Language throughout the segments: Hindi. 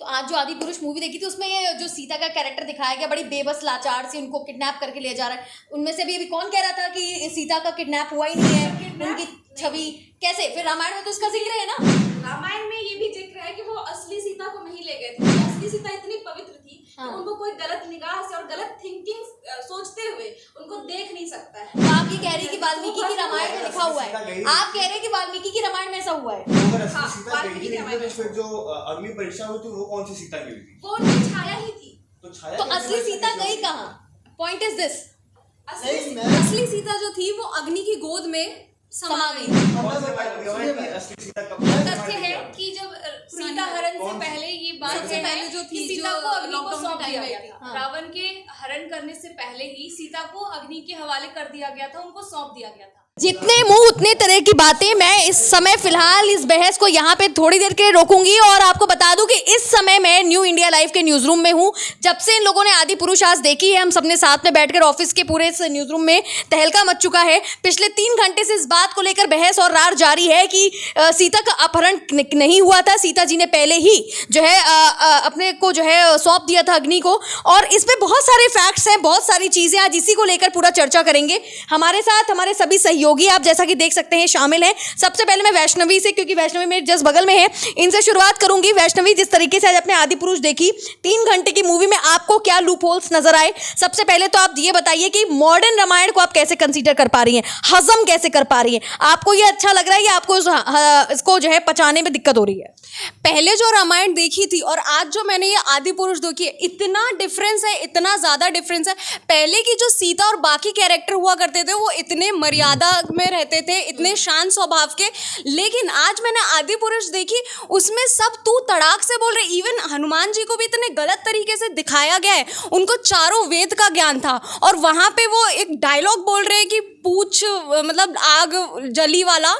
तो आज जो आदि पुरुष मूवी देखी थी उसमें ये जो सीता का कैरेक्टर दिखाया गया, बड़ी बेबस लाचार से उनको किडनैप करके ले जा रहा है, उनमें से भी अभी कौन कह रहा था कि सीता का किडनैप हुआ ही नहीं है, उनकी छवि कैसे? फिर रामायण में तो उसका जिक्र है ना, रामायण में ये भी जिक्र है कि वो असली सीता को नहीं ले गए थे। असली सीता इतनी पवित्र थी कि उनको कोई गलत निगाह से और गलत थिंकिंग सोचते हुए उनको देख नहीं सकता है। तो आप ये कह रहे हैं कि वाल्मीकि की रामायण में लिखा हुआ है, आप कह रहे हैं कि वाल्मीकि की रामायण में ऐसा हुआ है? जो अग्नि परीक्षा हुई थी वो कौन सी सीता की हुई थी? वो उनकी छाया ही थी। तो असली सीता गई कहाँ? पॉइंट इज दिस, असली सीता जो थी वो अग्नि की गोद में समा गई। तथ्य है कि जब सीता हरण से पहले ये बात से पहले जो थी सीता को अग्नि को सौंप दिया गया था। रावण के हरण करने से पहले ही सीता को अग्नि के हवाले कर दिया गया था, उनको सौंप दिया गया था। जितने मुंह उतने तरह की बातें। मैं इस समय फिलहाल इस बहस को यहाँ पे थोड़ी देर के लिए रोकूंगी और आपको बता दूं कि इस समय मैं न्यू इंडिया लाइव के न्यूज रूम में हूँ। जब से इन लोगों ने आदि पुरुष आज देखी है, हम सबने साथ में बैठकर ऑफिस के पूरे इस न्यूज रूम में तहलका मच चुका है। पिछले 3 घंटे से इस बात को लेकर बहस और रार जारी है कि सीता का अपहरण नहीं हुआ था, सीता जी ने पहले ही जो है अपने को जो है सौंप दिया था अग्नि को। और इस पे बहुत सारे फैक्ट्स हैं, बहुत सारी चीजें, आज इसी को लेकर पूरा चर्चा करेंगे। हमारे साथ हमारे सभी सहयोगी आप जैसा कि देख सकते हैं शामिल हैं। सबसे पहले मैं वैष्णवी से, क्योंकि वैष्णवी मेरे जस्ट बगल में है, इनसे शुरुआत करूंगी। वैष्णवी, जिस तरीके से आज अपने आदि पुरुष देखी, 3 घंटे की मूवी में आपको क्या लूप होल्स नजर आए? सबसे पहले तो आप ये बताइए कि मॉडर्न रामायण को आप कैसे कंसीडर कर पा रही हैं, हजम कैसे कर पा रही हैं? आपको ये अच्छा लग रहा है या आपको इसको जो है पचाने में दिक्कत हो रही है? पहले जो रामायण देखी थी और आज जो मैंने ये आदि पुरुष देखी है, इतना डिफरेंस है, इतना ज़्यादा डिफरेंस है। पहले की जो सीता और बाकी कैरेक्टर हुआ करते थे वो इतने मर्यादा में रहते थे, इतने शांत स्वभाव के। लेकिन आज मैंने आदि पुरुष देखी, उसमें सब तू तड़ाक से बोल रहे। इवन हनुमान जी को भी इतने गलत तरीके से दिखाया गया है, उनको चारों वेद का ज्ञान था और वहाँ पे वो एक डायलॉग बोल रहे हैं कि पूछ मतलब आग जली वाला,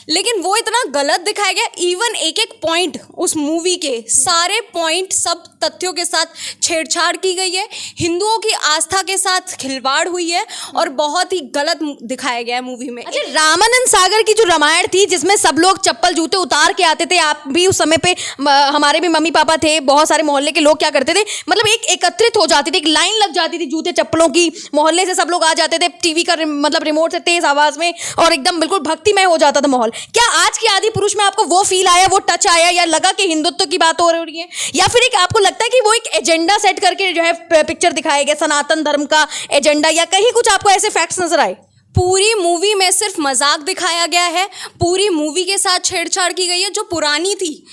लेकिन वो इतना गलत दिखाया गया। इवन एक एक पॉइंट उस मूवी के, सारे पॉइंट सब तथ्यों के साथ छेड़छाड़ की गई है, हिंदुओं की आस्था के साथ खिलवाड़ हुई है और बहुत ही गलत दिखाया गया है मूवी में। अच्छा, रामानंद सागर की जो रामायण थी जिसमें सब लोग चप्पल जूते उतार के आते थे, आप भी उस समय पे, हमारे भी मम्मी पापा थे, बहुत सारे मोहल्ले के लोग क्या करते थे, मतलब एक एकत्रित हो जाती थी, एक लाइन लग जाती थी जूते चप्पलों की, मोहल्ले से सब लोग आ जाते थे, टीवी का मतलब रिमोट से तेज आवाज में, और एकदम बिल्कुल भक्तिमय हो जाता था माहौल। क्या आज की आदि पुरुष में आपको वो फील आया, वो टच आया, या लगा कि हिंदुत्व की बात हो रही है, या फिर एक आपको लगता है कि वो एक एजेंडा सेट करके जो है पिक्चर दिखाया गया, सनातन धर्म का एजेंडा, या कहीं कुछ आपको ऐसे फैक्ट्स नजर आए? पूरी मूवी में सिर्फ मजाक दिखाया गया है, पूरी मूवी के साथ छेड़छाड़ की गई है। जो पुरानी थी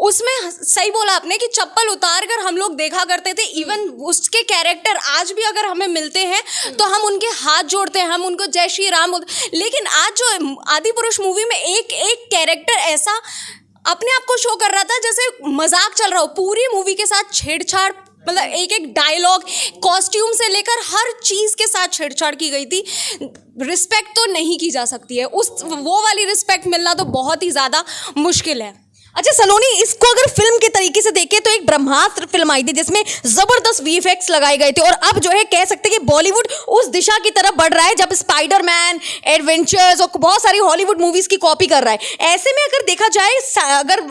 उसमें सही बोला आपने कि चप्पल उतार कर हम लोग देखा करते थे। इवन उसके कैरेक्टर आज भी अगर हमें मिलते हैं तो हम उनके हाथ जोड़ते हैं, हम उनको जय श्री राम बोलते। लेकिन आज जो आदि पुरुष मूवी में एक एक कैरेक्टर ऐसा अपने आप को शो कर रहा था जैसे मजाक चल रहा हो। पूरी मूवी के साथ छेड़छाड़, मतलब एक एक डायलॉग, कॉस्ट्यूम से लेकर हर चीज़ के साथ छेड़छाड़ की गई थी। रिस्पेक्ट तो नहीं की जा सकती है, वो वाली रिस्पेक्ट मिलना तो बहुत ही ज़्यादा मुश्किल है। अच्छा सलोनी, इसको अगर फिल्म के तरीके से देखें तो एक ब्रह्मास्त्र फिल्म आई थी जिसमें जबरदस्त वीएफएक्स लगाए गए थे, और अब जो है कह सकते हैं कि बॉलीवुड उस दिशा की तरफ बढ़ रहा है जब स्पाइडरमैन, एडवेंचर्स और बहुत सारी हॉलीवुड मूवीज की कॉपी कर रहा है। ऐसे में अगर देखा जाए, अगर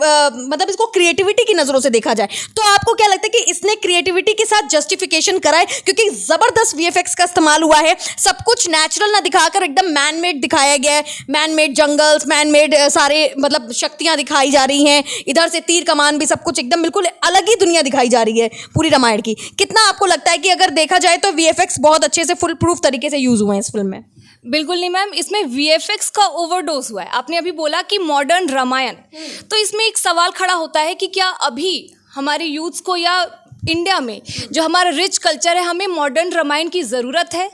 मतलब इसको क्रिएटिविटी की नजरों से देखा जाए, तो आपको क्या लगता है कि इसने क्रिएटिविटी के साथ जस्टिफिकेशन करा है? क्योंकि जबरदस्त वीएफएक्स का इस्तेमाल हुआ है, सब कुछ नेचुरल ना दिखाकर एकदम मैन मेड दिखाया गया है, man made jungles, man made सारे मतलब शक्तियां दिखाई जा रही हैं, इधर से तीर कमान भी, सब कुछ एकदम बिल्कुल अलग ही दुनिया दिखाई जा रही है पूरी रामायण की। कितना आपको लगता है कि अगर देखा जाए तो वीएफएक्स बहुत अच्छे से फुल प्रूफ तरीके से यूज हुए हैं इस फिल्म में? बिल्कुल नहीं मैम, इसमें वीएफएक्स का ओवरडोज हुआ है। आपने अभी बोला कि मॉडर्न रामायण, तो इसमें एक सवाल खड़ा होता है कि क्या अभी हमारे यूथ्स को या इंडिया में जो हमारा रिच कल्चर है, हमें मॉडर्न रामायण की ज़रूरत है?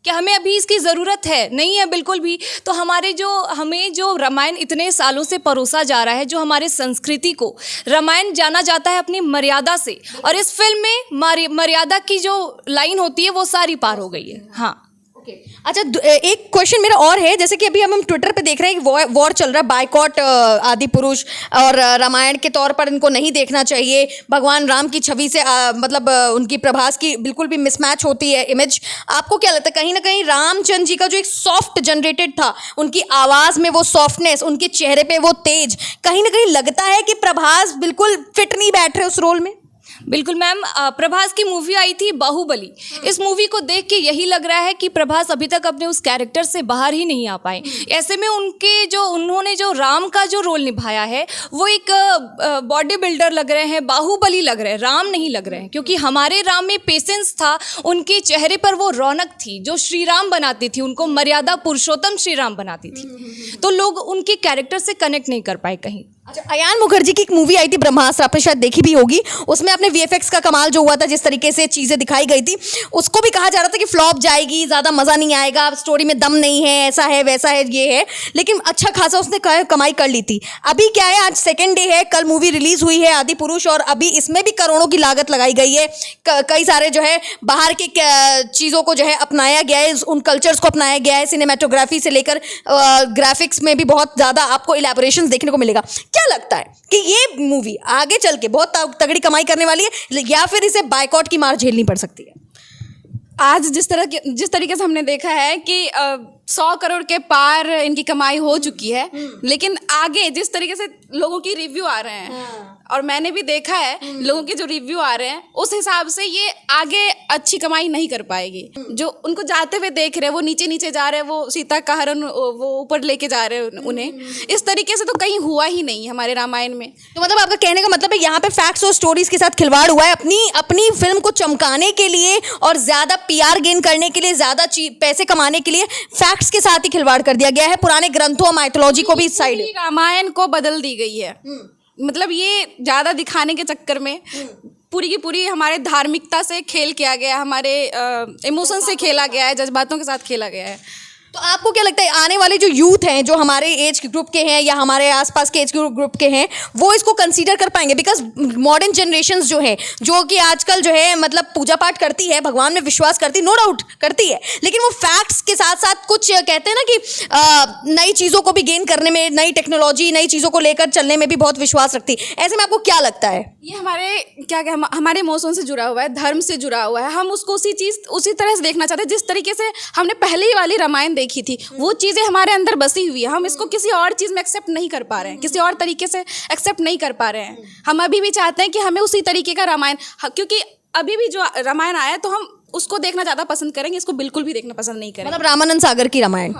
क्या हमें अभी इसकी ज़रूरत है? नहीं है बिल्कुल भी। तो हमें जो रामायण इतने सालों से परोसा जा रहा है, जो हमारे संस्कृति को, रामायण जाना जाता है अपनी मर्यादा से, और इस फिल्म में मर्यादा की जो लाइन होती है वो सारी पार हो गई है। हाँ, अच्छा, एक क्वेश्चन मेरा और है, जैसे कि अभी हम ट्विटर पे देख रहे हैं कि वॉर चल रहा है, बायकॉट आदि पुरुष और रामायण के तौर पर इनको नहीं देखना चाहिए, भगवान राम की छवि से मतलब उनकी प्रभास की बिल्कुल भी मिसमैच होती है इमेज। आपको क्या लगता है, कहीं ना कहीं रामचंद्र जी का जो एक सॉफ्ट जनरेटेड था, उनकी आवाज़ में वो सॉफ्टनेस, उनके चेहरे पे वो तेज, कहीं ना कहीं लगता है कि प्रभास बिल्कुल फिट नहीं बैठ रहे उस रोल में? बिल्कुल मैम, प्रभास की मूवी आई थी बाहुबली। इस मूवी को देख के यही लग रहा है कि प्रभास अभी तक अपने उस कैरेक्टर से बाहर ही नहीं आ पाए। ऐसे में उन्होंने जो राम का जो रोल निभाया है वो एक बॉडी बिल्डर लग रहे हैं, बाहुबली लग रहे हैं, राम नहीं लग रहे हैं। क्योंकि हमारे राम में पेशेंस था, उनके चेहरे पर वो रौनक थी जो श्री राम बनाती थी, उनको मर्यादा पुरुषोत्तम श्री राम बनाती थी। तो लोग उनके कैरेक्टर से कनेक्ट नहीं कर पाए कहीं। अच्छा, अयान मुखर्जी की एक मूवी आई थी ब्रह्मास्त्र, आपने शायद देखी भी होगी। उसमें अपने वीएफएक्स का कमाल जो हुआ था, जिस तरीके से चीज़ें दिखाई गई थी, उसको भी कहा जा रहा था कि फ्लॉप जाएगी, ज़्यादा मज़ा नहीं आएगा, स्टोरी में दम नहीं है, ऐसा है वैसा है ये है, लेकिन अच्छा खासा उसने कमाई कर ली थी। अभी क्या है, आज सेकेंड डे है, कल मूवी रिलीज हुई है आदि पुरुष, और अभी इसमें भी करोड़ों की लागत लगाई गई है। कई सारे जो है बाहर के चीज़ों को जो है अपनाया गया है, उन कल्चर्स को अपनाया गया है, सिनेमेटोग्राफी से लेकर ग्राफिक्स में भी बहुत ज़्यादा आपको इलेबोरेशन देखने को मिलेगा। क्या लगता है कि ये मूवी आगे चल के बहुत तगड़ी कमाई करने वाली है, या फिर इसे बायकॉट की मार झेलनी पड़ सकती है? आज जिस तरीके से हमने देखा है कि 100 करोड़ के पार इनकी कमाई हो चुकी है, लेकिन आगे जिस तरीके से लोगों की रिव्यू आ रहे हैं, और मैंने भी देखा है लोगों के जो रिव्यू आ रहे हैं, उस हिसाब से ये आगे अच्छी कमाई नहीं कर पाएगी। जो उनको जाते हुए देख रहे हैं, वो नीचे नीचे जा रहे हैं, वो सीता का हरण वो ऊपर लेके जा रहे हैं उन्हें, इस तरीके से तो कहीं हुआ ही नहीं हमारे रामायण में। तो मतलब आपका कहने का मतलब है यहाँ पे फैक्ट्स और स्टोरीज के साथ खिलवाड़ हुआ है, अपनी फिल्म को चमकाने के लिए और ज्यादा पीआर गेन करने के लिए, ज्यादा पैसे कमाने के लिए फैक्ट्स के साथ ही खिलवाड़ कर दिया गया है। पुराने ग्रंथों, माइथोलॉजी को भी इस साइड, रामायण को बदल दी गई है। मतलब ये ज्यादा दिखाने के चक्कर में पूरी की पूरी हमारे धार्मिकता से खेल किया गया, हमारे इमोशन से खेला गया है, जज्बातों के साथ खेला गया है। तो आपको क्या लगता है आने वाले जो यूथ हैं, जो हमारे एज ग्रुप के हैं या हमारे आसपास के एज ग्रुप के हैं, वो इसको कंसीडर कर पाएंगे? बिकॉज मॉडर्न जनरेशंस जो है, जो कि आजकल जो है मतलब पूजा पाठ करती है, भगवान में विश्वास करती है, नो डाउट करती है, लेकिन वो फैक्ट्स के साथ साथ कुछ कहते हैं ना कि नई चीज़ों को भी गेन करने में, नई टेक्नोलॉजी, नई चीज़ों को लेकर चलने में भी बहुत विश्वास रखती है। ऐसे में आपको क्या लगता है? ये हमारे इमोशन से जुड़ा हुआ है, धर्म से जुड़ा हुआ है। हम उसको उसी तरह से देखना चाहते हैं जिस तरीके से हमने पहले वाली रामायण देखी थी। वो चीज़ें हमारे अंदर बसी हुई है, हम इसको किसी और चीज़ में एक्सेप्ट नहीं कर पा रहे हैं, किसी और तरीके से एक्सेप्ट नहीं कर पा रहे हैं। हम अभी भी चाहते हैं कि हमें उसी तरीके का रामायण, क्योंकि अभी भी जो रामायण आया तो हम उसको देखना ज़्यादा पसंद करेंगे, इसको बिल्कुल भी देखना पसंद नहीं करेंगे। मतलब रामानंद सागर की रामायण।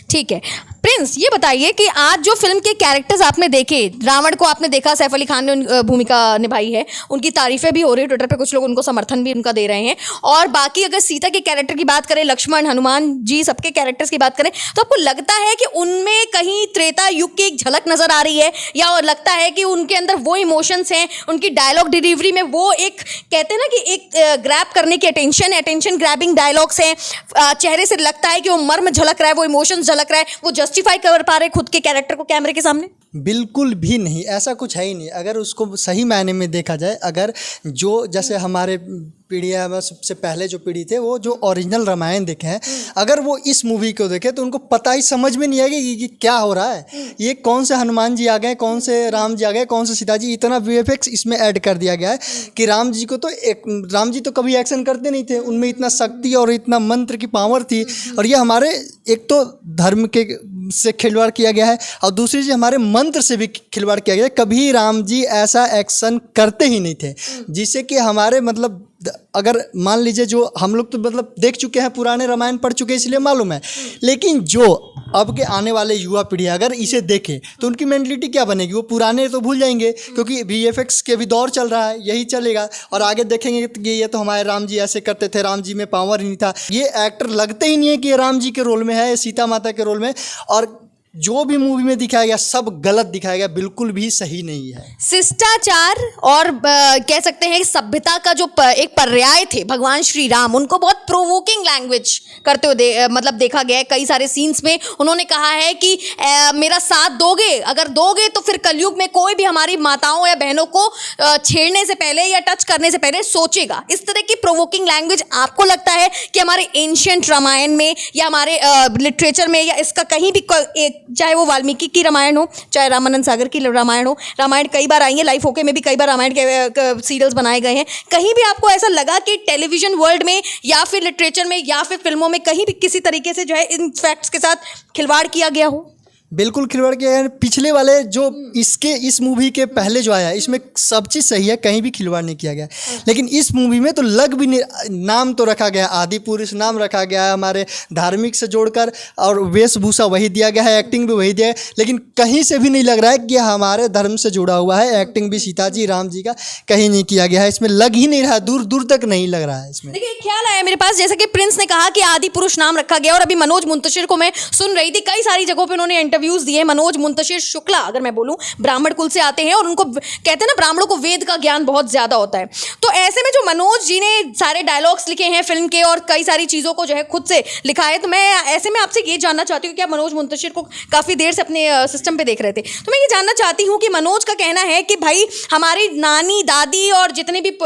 ठीक है प्रिंस, ये बताइए कि आज जो फिल्म के कैरेक्टर्स आपने देखे, रावण को आपने देखा, सैफ अली खान ने भूमिका निभाई है, उनकी तारीफें भी हो रही है ट्विटर पे, कुछ लोग उनको समर्थन भी उनका दे रहे हैं। और बाकी अगर सीता के कैरेक्टर की बात करें, लक्ष्मण, हनुमान जी, सबके कैरेक्टर्स की बात करें, तो आपको लगता है कि उनमें कहीं त्रेता युग की एक झलक नजर आ रही है, या और लगता है कि उनके अंदर वो इमोशंस हैं, उनकी डायलॉग डिलीवरी में वो एक कहते हैं ना कि एक ग्रैब करने की अटेंशन ग्रैबिंग डायलॉग्स हैं, चेहरे से लगता है कि वो मर्म झलक रहा है, वो इमोशंस झलक रहा है, वो जस्टिफाई कर पा रहे खुद के कैरेक्टर को कैमरे के सामने? बिल्कुल भी नहीं, ऐसा कुछ है ही नहीं। अगर उसको सही मायने में देखा जाए, अगर जो जैसे हमारे पीढ़ियाँ में सबसे पहले जो पीढ़ी थे, वो जो ओरिजिनल रामायण देखे हैं, अगर वो इस मूवी को देखे तो उनको पता ही समझ में नहीं आएगा कि क्या हो रहा है। ये कौन से हनुमान जी आ गए, कौन से राम जी आ गए, कौन से सीता जी, इतना वीएफएक्स इसमें ऐड कर दिया गया है कि राम जी तो कभी एक्शन करते नहीं थे, उनमें इतना शक्ति और इतना मंत्र की पावर थी। और ये हमारे एक तो धर्म के से खिलवाड़ किया गया है, और दूसरी चीज़ हमारे मंत्र से भी खिलवाड़ किया गया है। कभी राम जी ऐसा एक्शन करते ही नहीं थे, जिससे कि हमारे मतलब अगर मान लीजिए, जो हम लोग तो मतलब देख चुके हैं, पुराने रामायण पढ़ चुके हैं, इसलिए मालूम है, लेकिन जो अब के आने वाले युवा पीढ़ी अगर इसे देखे तो उनकी मेंटलिटी क्या बनेगी? वो पुराने तो भूल जाएंगे, क्योंकि वीएफएक्स के भी दौर चल रहा है, यही चलेगा। और आगे देखेंगे कि ये तो हमारे राम जी ऐसे करते थे, राम जी में पावर ही नहीं था, ये एक्टर लगते ही नहीं है कि ये राम जी के रोल में है, सीता माता के रोल में। और जो भी मूवी में दिखाया गया सब गलत दिखाया गया, बिल्कुल भी सही नहीं है। शिष्टाचार और कह सकते हैं सभ्यता का जो एक पर्याय थे भगवान श्री राम, उनको बहुत प्रोवोकिंग लैंग्वेज करते हुए मतलब देखा गया है। कई सारे सीन्स में उन्होंने कहा है कि मेरा साथ दोगे, अगर दोगे तो फिर कलयुग में कोई भी हमारी माताओं या बहनों को छेड़ने से पहले या टच करने से पहले सोचेगा। इस तरह की प्रोवोकिंग लैंग्वेज आपको लगता है कि हमारे एंशिएंट रामायण में या हमारे लिटरेचर में या इसका कहीं भी चाहे वो वाल्मीकि की रामायण हो, चाहे रामानंद सागर की रामायण हो, रामायण कई बार आई है, लाइफ ओके में भी कई बार रामायण के सीरियल्स बनाए गए हैं, कहीं भी आपको ऐसा लगा कि टेलीविजन वर्ल्ड में या फिर लिटरेचर में या फिर फिल्मों में कहीं भी किसी तरीके से जो है इन फैक्ट्स के साथ खिलवाड़ किया गया हो? बिल्कुल खिलवाड़ किया है। पिछले वाले जो इस मूवी के पहले जो आया इसमें सब चीज़ सही है, कहीं भी खिलवाड़ नहीं किया गया। लेकिन इस मूवी में तो लग भी नहीं, नाम तो रखा गया आदि पुरुष नाम रखा गया है हमारे धार्मिक से जोड़कर, और वेशभूषा वही दिया गया है, एक्टिंग भी वही दिया है, लेकिन कहीं से भी नहीं लग रहा है कि हमारे धर्म से जुड़ा हुआ है। एक्टिंग भी सीता जी राम जी का कहीं नहीं किया गया है, इसमें लग ही नहीं रहा, दूर दूर तक नहीं लग रहा है इसमें। देखिए ख्याल आया मेरे पास, जैसा कि प्रिंस ने कहा कि आदि पुरुष नाम रखा गया, और अभी मनोज मुंतशिर को मैं सुन रही थी, कई सारी जगहों पे उन्होंने इंटरव्यूज दिए। मनोज मुंतशिर शुक्ला अगर मैं बोलूं ब्राह्मण कुल से आते हैं, और उनको कहते हैं ना ब्राह्मणों को वेद का ज्ञान बहुत ज्यादा होता है। तो ऐसे में जो मनोज जी ने सारे डायलॉग्स लिखे हैं फिल्म के और कई सारी चीजों को जो है खुद से लिखा है, तो मैं ऐसे में आपसे ये जानना चाहती हूँ कि आप मनोज मुंतशिर को काफी देर से अपने सिस्टम पे देख रहे थे, तो मैं ये जानना चाहती हूँ कि मनोज का कहना है कि भाई हमारी नानी दादी और जितने भी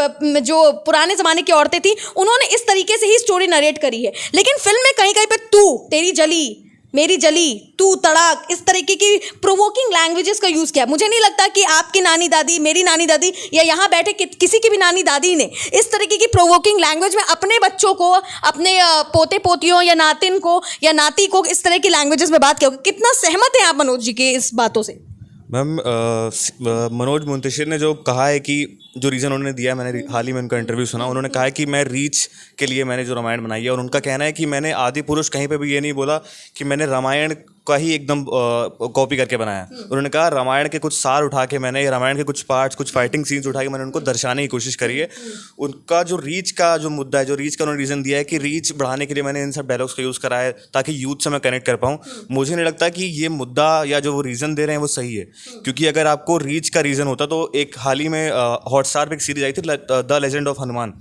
जो पुराने जमाने की औरतें थी उन्होंने इस तरीके से ही स्टोरी नरेट करी है, लेकिन फिल्म में कहीं कहीं पे तू तेरी जली मेरी जली तू तड़ाक इस तरीके की प्रोवोकिंग लैंग्वेजेस का यूज़ किया। मुझे नहीं लगता कि आपकी नानी दादी, मेरी नानी दादी या यहाँ बैठे किसी की भी नानी दादी ने इस तरीके की प्रोवोकिंग लैंग्वेज में अपने बच्चों को, अपने पोते पोतियों या नातिन को या नाती को इस तरह की लैंग्वेजेस में बात किया होगी। कितना सहमत हैं आप मनोज जी के इस बातों से? मैम मनोज मुंतशिर ने जो कहा है कि जो रीज़न उन्होंने दिया है, मैंने हाल ही में उनका इंटरव्यू सुना, उन्होंने कहा है कि मैं रीच के लिए मैंने जो रामायण बनाई है, और उनका कहना है कि मैंने आदि पुरुष कहीं पे भी ये नहीं बोला कि मैंने रामायण का ही एकदम कॉपी करके बनाया। उन्होंने कहा रामायण के कुछ सार उठा के मैंने, रामायण के कुछ पार्ट्स, कुछ फाइटिंग सीन्स उठा के मैंने उनको दर्शाने की कोशिश करी है। उनका जो रीच का जो मुद्दा है, जो रीच का उन्होंने रीज़न दिया है कि रीच बढ़ाने के लिए मैंने इन सब डायलॉग्स का यूज़ करा है ताकि यूथ से मैं कनेक्ट कर पाऊँ। मुझे नहीं लगता कि ये मुद्दा या जो वो रीज़न दे रहे हैं वो सही है, क्योंकि अगर आपको रीच का रीज़न होता तो एक हाल ही में हॉटस्टार पे एक सीरीज आई थी द लेजेंड ऑफ हनुमान,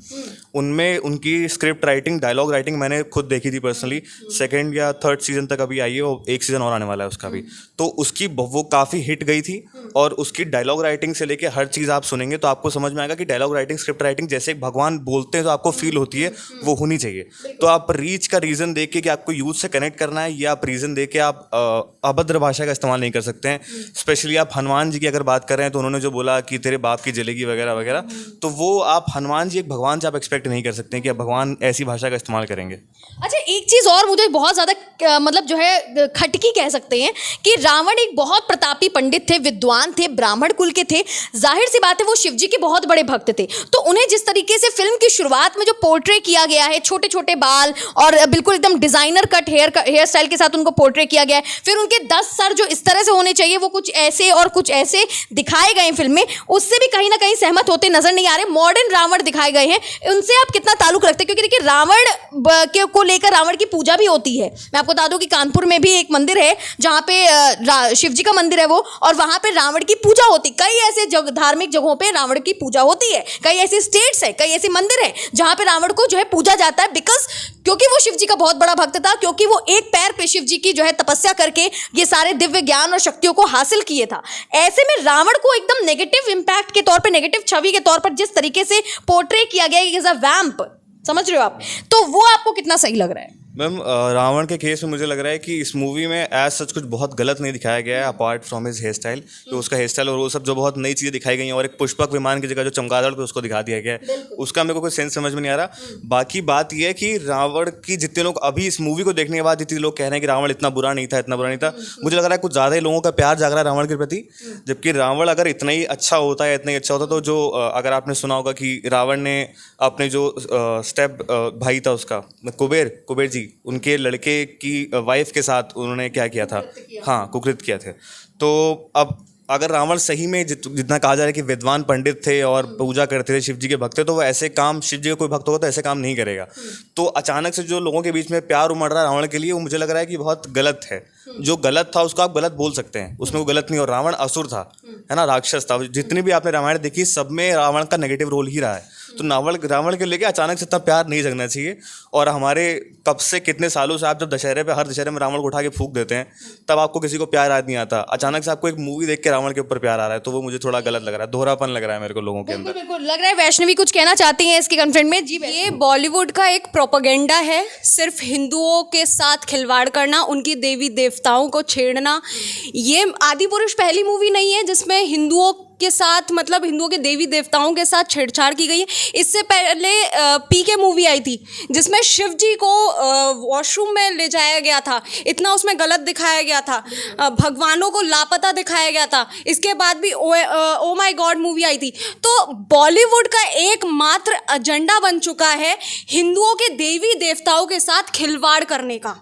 उनमें उनकी स्क्रिप्ट राइटिंग, डायलॉग राइटिंग मैंने खुद देखी थी पर्सनली। 2nd या 3rd सीजन तक अभी आई है, वो 1 सीज़न और आने वाला है उसका भी, तो उसकी वो काफ़ी हिट गई थी। और उसकी डायलॉग राइटिंग से लेके हर चीज़ आप सुनेंगे तो आपको समझ में आएगा कि डायलॉग राइटिंग, स्क्रिप्ट राइटिंग जैसे एक भगवान बोलते हैं तो आपको फील होती है, वो होनी चाहिए। तो आप रीच का रीज़न देख के कि आपको यूथ से कनेक्ट करना है, या आप रीज़न देख के आप अभद्र भाषा का इस्तेमाल नहीं कर सकते हैं। स्पेशली आप हनुमान जी की अगर बात कर रहे हैं तो उन्होंने जो बोला कि तेरे बाप की जलेगी वगैरह वगैरह, तो वो आप हनुमान जी एक भगवान से आप एक्सपेक्ट नहीं कर सकते हैं कि आप भगवान ऐसी भाषा का इस्तेमाल करेंगे। अच्छा, एक चीज़ और मुझे बहुत ज़्यादा मतलब जो है खटकी कह सकते हैं कि रावण एक बहुत प्रतापी पंडित थे, विद्वान थे, ब्राह्मण कुल के थे, जाहिर सी बात है वो शिव जी के बहुत बड़े भक्त थे। तो उन्हें जिस तरीके से फिल्म की शुरुआत में जो पोर्ट्रे किया गया है, छोटे छोटे बाल और बिल्कुल एकदम डिज़ाइनर कट हेयर स्टाइल के साथ उनको पोर्ट्रे किया गया है, फिर उनके 10 सर जो इस तरह से होने चाहिए वो कुछ ऐसे और कुछ ऐसे दिखाए गए फिल्म में, उससे भी कहीं ना कहीं सहमत होते नजर नहीं आ रहे। मॉडर्न रावण दिखाए गए हैं, उनसे आप कितना ताल्लुक रखते हैं? क्योंकि देखिए रावण को लेकर रावण की पूजा भी होती है। मैं आपको बता दूं कि कानपुर में भी एक मंदिर है जहाँ पे शिव जी का मंदिर है वो, और वहाँ पे रावण की पूजा होती। कई ऐसे धार्मिक जगहों पे रावण की पूजा होती है, कई ऐसे स्टेट्स है, कई ऐसे मंदिर है जहाँ पे रावण को जो है पूजा जाता है, बिकॉज क्योंकि वो शिव जी का बहुत बड़ा भक्त था, क्योंकि वो एक पैर पे शिव जी की जो है तपस्या करके ये सारे दिव्य ज्ञान और शक्तियों को हासिल किए था। ऐसे में रावण को एकदम नेगेटिव इंपैक्ट के तौर पे, नेगेटिव छवि के तौर पर जिस तरीके से पोर्ट्रे किया गया एज अ वैम्प, समझ रहे हो आप, तो वो आपको कितना सही लग रहा है? मैम रावण के केस में मुझे लग रहा है कि इस मूवी में एज सच कुछ बहुत गलत नहीं दिखाया गया है, apart from his hair style, तो उसका हेयर स्टाइल और वो सब जो बहुत नई चीज़ें दिखाई गई हैं, और एक पुष्पक विमान की जगह जो चमगादड़ पे उसको दिखा दिया गया है, उसका मेरे को कोई सेंस समझ में नहीं आ रहा। बाकी बात यह है कि रावण की जितने लोग अभी इस मूवी को देखने के बाद जितने लोग कह रहे हैं कि रावण इतना बुरा नहीं था, इतना बुरा नहीं था, मुझे लग रहा है कुछ ज़्यादा ही लोगों का प्यार जाग रहा है रावण के प्रति। जबकि रावण अगर इतना ही अच्छा होता है, इतना ही अच्छा होता, तो जो अगर आपने सुना होगा कि रावण ने अपने जो स्टेप भाई था उसका, कुबेर जी, उनके लड़के की वाइफ के साथ उन्होंने क्या किया था, हाँ, कुकृत किया था। तो अब अगर रावण सही में जितना कहा जा रहा है कि विद्वान पंडित थे और पूजा करते थे, शिव जी के भक्त थे, तो वो ऐसे काम, शिव जी का कोई भक्त होगा तो ऐसे काम नहीं करेगा। तो अचानक से जो लोगों के बीच में प्यार उमड़ रहा है रावण के लिए, वो मुझे लग रहा है कि बहुत गलत है। जो गलत था उसको आप गलत बोल सकते हैं, उसमें वो गलत नहीं। और रावण असुर था, है ना, राक्षस था। जितनी भी आपने रामायण देखी, सब में रावण का नेगेटिव रोल ही रहा है। तो रावण के लेके अचानक से इतना प्यार नहीं जगना चाहिए। और हमारे कब से कितने सालों से आप जब दशहरे पे, हर दशहरे में रावण को उठा के फूंक देते हैं, तब आपको किसी को प्यार याद नहीं आता। अचानक से आपको एक मूवी देख के रावण के ऊपर प्यार आ रहा है, तो वो मुझे थोड़ा गलत लग रहा है, दोहरापन लग रहा है मेरे को लोगों के अंदर। बिल्कुल लग रहा है वैष्णवी कुछ कहना चाहती हैं इसके कंफ्रंट में। जी ये बॉलीवुड का एक प्रोपेगेंडा है, सिर्फ हिंदुओं के साथ खिलवाड़ करना, उनकी देवी देवताओं को छेड़ना। ये आदि पुरुष पहली मूवी नहीं है जिसमें हिंदुओं के साथ, मतलब हिंदुओं के देवी देवताओं के साथ छेड़छाड़ की गई है। इससे पहले पीके मूवी आई थी जिसमें शिव जी को वॉशरूम में ले जाया गया था, इतना उसमें गलत दिखाया गया था, भगवानों को लापता दिखाया गया था। इसके बाद भी ओ माय गॉड मूवी आई थी। तो बॉलीवुड का एकमात्र एजेंडा बन चुका है हिंदुओं के देवी देवताओं के साथ खिलवाड़ करने का।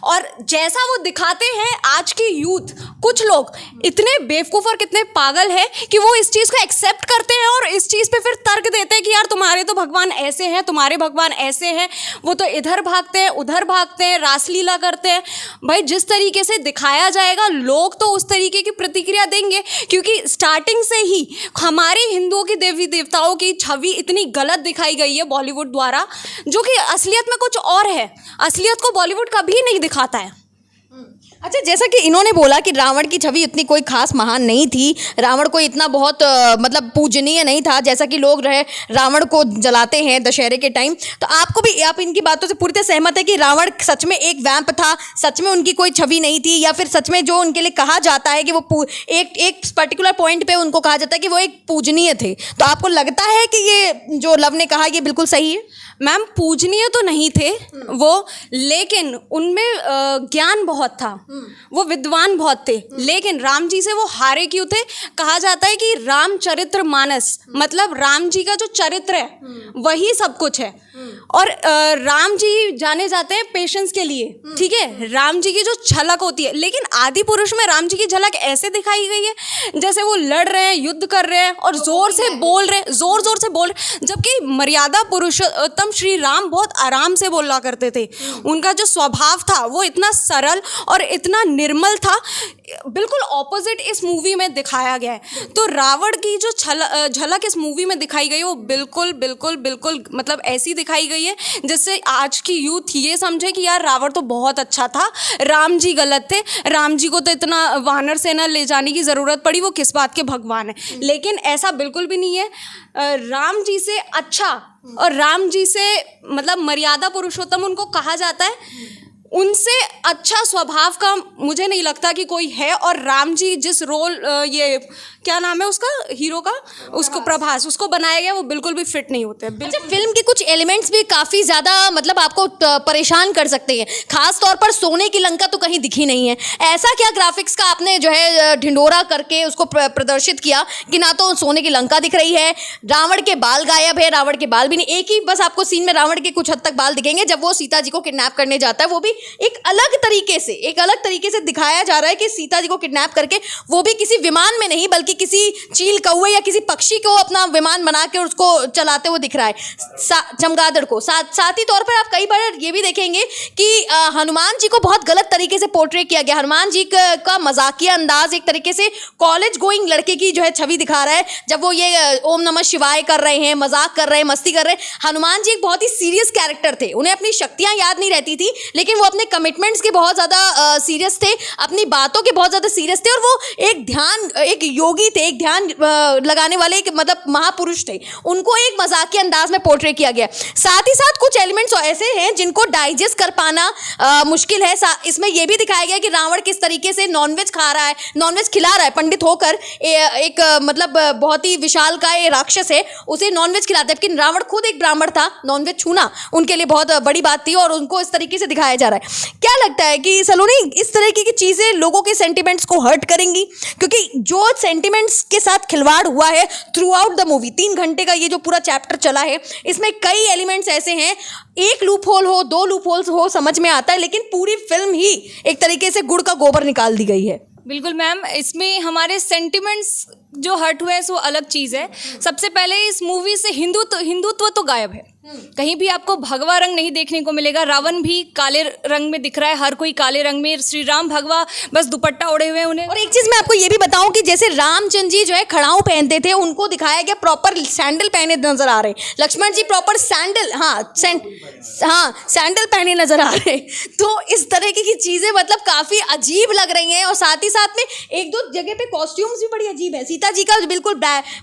और जैसा वो दिखाते हैं आज की यूथ, कुछ लोग इतने बेवकूफ़ और कितने पागल हैं कि वो इस चीज़ को एक्सेप्ट करते हैं और इस चीज़ पे फिर तर्क देते हैं कि यार तुम्हारे तो भगवान ऐसे हैं, तुम्हारे भगवान ऐसे हैं, वो तो इधर भागते हैं, उधर भागते हैं, रासलीला करते हैं। भाई जिस तरीके से दिखाया जाएगा लोग तो उस तरीके की प्रतिक्रिया देंगे, क्योंकि स्टार्टिंग से ही हमारे हिंदुओं की देवी देवताओं की छवि इतनी गलत दिखाई गई है बॉलीवुड द्वारा, जो कि असलियत में कुछ और है। असलियत को बॉलीवुड कभी नहीं दिखाता है। अच्छा, जैसा कि इन्होंने बोला कि रावण की छवि इतनी कोई खास महान नहीं थी, रावण को इतना बहुत मतलब पूजनीय नहीं था जैसा कि लोग रहे रावण को जलाते हैं दशहरे के टाइम। तो आपको भी, आप इनकी बातों से पूरी तरह सहमत है कि रावण सच में एक वैम्प था, सच में उनकी कोई छवि नहीं थी, या फिर सच में जो उनके लिए कहा जाता है कि वो एक पर्टिकुलर पॉइंट पे उनको कहा जाता है कि वो एक पूजनीय थे। तो आपको लगता है कि ये जो लव ने कहा ये बिल्कुल सही है? मैम पूजनीय तो नहीं थे वो, लेकिन उनमें ज्ञान बहुत था, वो विद्वान बहुत थे। लेकिन राम जी से वो हारे क्यों थे? कहा जाता है कि रामचरित्र मानस, मतलब राम जी का जो चरित्र है वही सब कुछ है। और राम जी जाने जाते हैं पेशेंस के लिए, ठीक है, राम जी की जो झलक होती है। लेकिन आदि पुरुष में राम जी की झलक ऐसे दिखाई गई है जैसे वो लड़ रहे हैं, युद्ध कर रहे हैं और जोर से बोल रहे हैं, जोर जोर से बोल रहे हैं, जबकि मर्यादा पुरुषोत्तम श्री राम बहुत आराम से बोला करते थे। उनका जो स्वभाव था वो इतना सरल और इतना निर्मल था। बिल्कुल ऑपोजिट इस मूवी में दिखाया गया है। तो रावण की जो झलक इस मूवी में दिखाई गई वो बिल्कुल बिल्कुल बिल्कुल मतलब ऐसी दिखाई गई है जिससे आज की यूथ ये समझे कि यार रावण तो बहुत अच्छा था, राम जी गलत थे, राम जी को तो इतना वानर सेना ले जाने की ज़रूरत पड़ी, वो किस बात के भगवान है। लेकिन ऐसा बिल्कुल भी नहीं है। राम जी से अच्छा और राम जी से मतलब मर्यादा पुरुषोत्तम उनको कहा जाता है, उनसे अच्छा स्वभाव का मुझे नहीं लगता कि कोई है। और राम जी जिस रोल ये क्या नाम है उसका, हीरो का, उसको प्रभास, उसको बनाया गया, वो बिल्कुल भी फिट नहीं होते। अच्छा, फिल्म के कुछ एलिमेंट्स भी काफ़ी ज़्यादा मतलब आपको परेशान कर सकते हैं, खास तौर पर सोने की लंका तो कहीं दिखी नहीं है। ऐसा क्या ग्राफिक्स का आपने जो है ढिंडोरा करके उसको प्रदर्शित किया कि ना तो सोने की लंका दिख रही है, रावण के बाल गायब है, रावण के बाल भी नहीं, एक ही बस आपको सीन में रावण के कुछ हद तक बाल दिखेंगे जब वो सीता जी को किडनैप करने जाता है। वो भी एक अलग तरीके से दिखाया जा रहा है कि सीता जी को किडनैप करके, वो भी किसी विमान में नहीं बल्कि किसी चील कौवे या किसी पक्षी को अपना विमान बना के उसको चलाते हुए दिख रहा है चमगादड़ को। साथ ही तौर पर आप कई बार ये भी देखेंगे कि हनुमान जी को बहुत गलत तरीके से पोर्ट्रे किया गया। हनुमान जी का मजाकिया अंदाज एक तरीके से कॉलेज गोइंग लड़के की जो है छवि दिखा रहा है, जब वो ये ओम नमः शिवाय कर रहे हैं, मजाक कर रहे हैं, मस्ती कर रहे हैं। हनुमान जी एक बहुत ही सीरियस कैरेक्टर थे, उन्हें अपनी शक्तियां याद नहीं रहती थी, लेकिन वो अपने कमिटमेंट्स के बहुत ज़्यादा सीरियस थे, अपनी बातों के बहुत ज़्यादा सीरियस थे, और वो एक योगी थे, एक ध्यान लगाने वाले एक मतलब महापुरुष थे। उनको एक मजाकिया अंदाज में पोर्ट्रे किया गया। साथ ही साथ कुछ एलिमेंट्स ऐसे हैं जिनको डाइजेस्ट कर पाना मुश्किल है। इसमें यह भी दिखाया गया कि रावण किस तरीके से नॉनवेज खा रहा है, नॉनवेज खिला रहा है, पंडित होकर एक मतलब बहुत ही विशाल का ये राक्षस है, उसे नॉनवेज खिलाता है। लेकिन रावण खुद एक ब्राह्मण था, नॉनवेज छूना उनके लिए बहुत बड़ी बात थी और उनको इस तरीके से दिखाया जा रहा है। क्या लगता है कि सलोनी इस तरह की चीज़ें लोगों के सेंटिमेंट्स को हर्ट करेंगी? क्योंकि जो सेंटिमेंट्स के साथ खिलवाड़ हुआ है थ्रू आउट द मूवी, 3 घंटे का ये जो पूरा चैप्टर चला है, इसमें कई एलिमेंट्स ऐसे हैं, एक लूप होल हो, 2 लूप होल्स हो, समझ में आता है, लेकिन पूरी फिल्म ही एक तरीके से गुड़ का गोबर निकाल दी गई है। बिल्कुल मैम, इसमें हमारे सेंटिमेंट्स जो हर्ट हुए हैं वो अलग चीज़ है। सबसे पहले इस मूवी से हिंदुत्व तो गायब है। कहीं भी आपको भगवा रंग नहीं देखने को मिलेगा। रावण भी काले रंग में दिख रहा है, हर कोई काले रंग में। श्री राम भगवा बस दुपट्टा ओढ़े हुए हैं उन्हें। और एक चीज मैं आपको ये भी बताऊं कि जैसे रामचंद्र जी जो है खड़ाऊ पहनते थे, उनको दिखाया गया प्रॉपर सैंडल पहने नजर आ रहे। लक्ष्मण जी प्रॉपर सैंडल, सैंडल पहने नजर आ रहे। तो इस तरह की चीजें मतलब काफी अजीब लग रही हैं। और साथ ही साथ में एक दो जगह पे कॉस्ट्यूम्स भी बड़ी अजीब है। सीता जी का बिल्कुल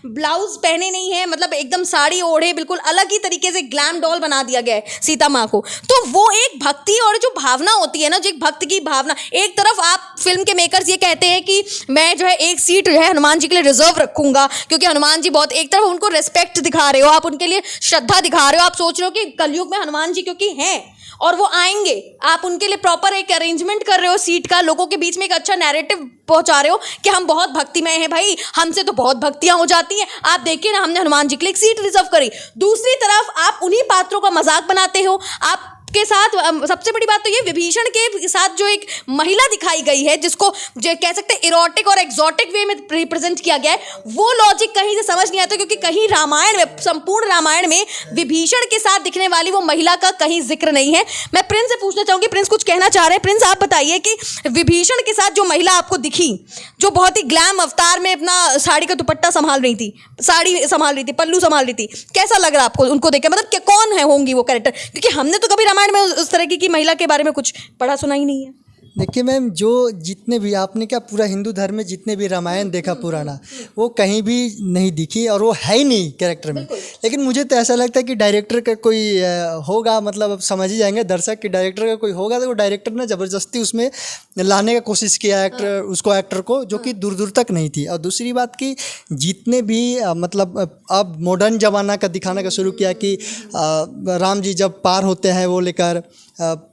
ब्लाउज पहने नहीं है, मतलब एकदम साड़ी ओढ़े, बिल्कुल अलग ही तरीके से ग्लैम डॉल बना दिया गया है सीता माँ को। तो वो एक भक्ति और जो भावना होती है ना, जो एक भक्त की भावना, एक तरफ आप फिल्म के मेकर्स ये कहते हैं कि मैं जो है एक सीट जो है हनुमान जी के लिए रिजर्व रखूंगा, क्योंकि हनुमान जी बहुत, एक तरफ उनको रिस्पेक्ट दिखा रहे हो आप, उनके लिए श्रद्धा दिखा रहे हो, आप सोच रहे हो कि कलयुग में हनुमान जी क्योंकि हैं और वो आएंगे, आप उनके लिए प्रॉपर एक अरेंजमेंट कर रहे हो सीट का, लोगों के बीच में एक अच्छा नैरेटिव पहुंचा रहे हो कि हम बहुत भक्तिमय हैं भाई, हमसे तो बहुत भक्तियां हो जाती हैं, आप देखिए ना हमने हनुमान जी के लिए एक सीट रिजर्व करी। दूसरी तरफ आप उन्हीं पात्रों का मजाक बनाते हो। आप के साथ सबसे बड़ी बात तो ये, विभीषण के साथ जो एक महिला दिखाई गई है, जिसको जो कह सकते हैं इरोटिक और एक्सोटिक वे में रिप्रेजेंट किया गया है, वो लॉजिक कहीं से समझ नहीं आता, क्योंकि कहीं रामायण में, संपूर्ण रामायण में विभीषण के साथ दिखने वाली वो महिला का कहीं जिक्र नहीं है। मैं प्रिंस से पूछना चाहूंगी, प्रिंस कुछ कहना चाह रहे हैं। प्रिंस आप बताइए कि विभीषण के साथ जो महिला आपको दिखी, जो बहुत ही ग्लैम अवतार में अपना साड़ी का दुपट्टा संभाल रही थी, साड़ी संभाल रही थी, पल्लू संभाल रही थी, कैसा लग रहा आपको उनको देख के? मतलब कौन है होंगी वो कैरेक्टर? क्योंकि हमने तो कभी रामायण में उस तरह की महिला के बारे में कुछ पढ़ा सुना ही नहीं है। देखिए मैम, जो जितने भी आपने क्या पूरा हिंदू धर्म में जितने भी रामायण देखा पुराना, वो कहीं भी नहीं दिखी और वो है ही नहीं कैरेक्टर में। लेकिन मुझे तो ऐसा लगता है कि डायरेक्टर का कोई होगा, मतलब अब समझ ही जाएंगे दर्शक कि डायरेक्टर का कोई होगा, तो वो डायरेक्टर ने ज़बरदस्ती उसमें लाने का कोशिश किया एक्टर को, जो कि दूर दूर तक नहीं थी। और दूसरी बात कि जितने भी मतलब अब मॉडर्न ज़माना का दिखाने का शुरू किया कि राम जी जब पार होते हैं वो लेकर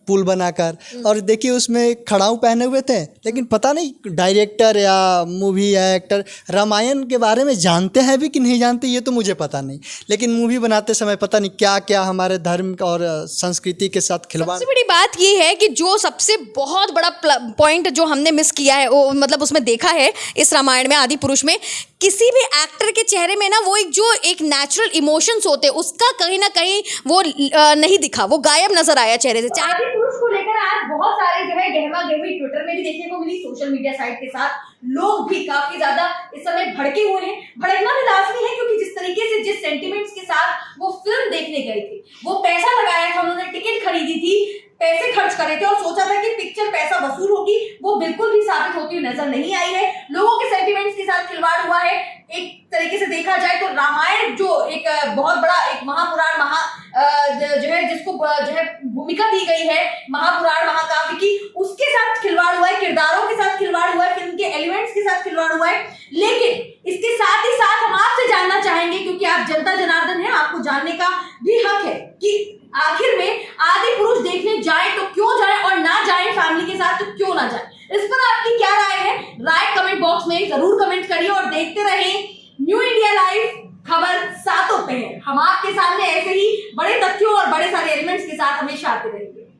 पुल बनाकर, और देखिए उसमें खड़ाऊ पहने हुए थे, लेकिन पता नहीं डायरेक्टर या मूवी या एक्टर रामायण के बारे में जानते हैं भी कि नहीं जानते, ये तो मुझे पता नहीं। लेकिन मूवी बनाते समय पता नहीं क्या क्या हमारे धर्म और संस्कृति के साथ खिलवाड़। सबसे बड़ी बात ये है कि जो सबसे बहुत बड़ा पॉइंट जो हमने मिस किया है, वो मतलब उसमें देखा है इस रामायण में, आदि पुरुष में, किसी भी एक्टर के चेहरे में ना वो एक नेचुरल इमोशंस होते हैं, उसका कहीं ना कहीं वो नहीं दिखा, वो गायब नजर आया चेहरे से। आदि पुरुष को लेकर आज बहुत सारे जो है गहमा गहमी ट्विटर में भी देखने को मिली, सोशल मीडिया साइट के साथ लोग भी काफी ज्यादा इस समय भड़के हुए हैं। भड़कना भी लाजमी है, क्योंकि जिस तरीके से, जिस सेंटिमेंट्स के साथ वो फिल्म देखने गए थे, वो पैसा लगाया था, उन्होंने टिकट खरीदी थी, पैसे खर्च करे थे और सोचा था कि पिक्चर पैसा वसूल होगी, वो बिल्कुल भी साबित होती हुई नजर नहीं आई है। लोगों के सेंटिमेंट्स के साथ खिलवाड़ हुआ है। एक तरीके से देखा जाए तो रामायण जो एक बहुत बड़ा एक महापुराण जो है, जिसको जो है भूमिका दी गई है महापुराण महाकाव्य की, उसके साथ खिलवाड़ हुआ है, किरदारों के साथ खिलवाड़ हुआ है, फिल्म के एलिमेंट्स के साथ खिलवाड़ हुआ है। लेकिन इसके साथ ही साथ हम आपसे जानना चाहेंगे, क्योंकि आप जनता जनार्दन हैं, आपको जानने का भी हक है कि आखिर में आदि पुरुष देखने जाए तो क्यों जाए, और ना जाए फैमिली के साथ तो क्यों ना जाए। इस पर आपकी क्या राय है? राय कमेंट बॉक्स में जरूर कमेंट करिए और देखते रहें न्यू इंडिया लाइव, खबर सातों पे है। हम आपके सामने ऐसे ही बड़े तथ्यों और बड़े सारे एलिमेंट्स के साथ हमेशा आते रहेंगे।